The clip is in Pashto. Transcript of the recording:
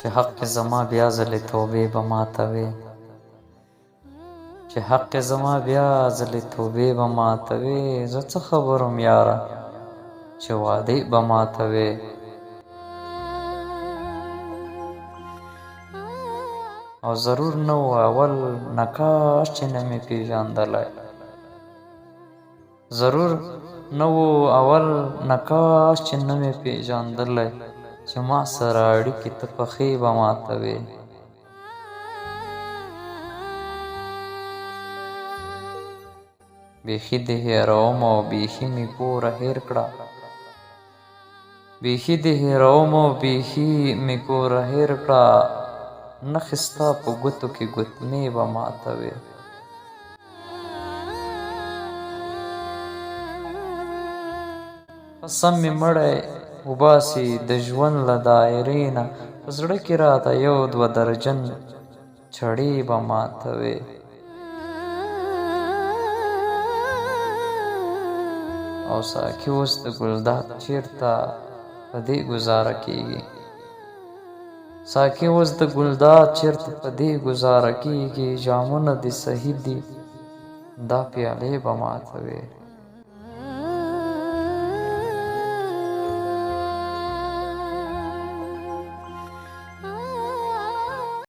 چې حق زما بیا ځلې توبې به ماتوي، چې حق زما بیا ځلې توبې به ماتوي. زه څه خبرم یاره چې وعدې به ماتوي. او ضرور نه و اول نکاش چې نه مې پېژندلی، ضرور نه و اول نکاش چې نه مې پېژندلی، چې ما سره اړیکې ته پخې به ماتوي. بیخي دې هېروم او بیخي مې پوره هېر کړه، بیخي دې هېروم او بیخي مې پوره هېر کړه. نښې ستا په ګوتو کې ګوتمې به ماتوي. قسم مې مړی وباسي د ژوند له دایرې نه، په زړه کې راته یو دوه درجن چړې به ماتوي. او ساقي اوس د ګلداد چېرته په دې ګزاره کېږي، ساقي اوس د ګلداد چېرته په دې ګزاره کېږي. جامونه دې صحیح دي دا پیالې به ماتوي.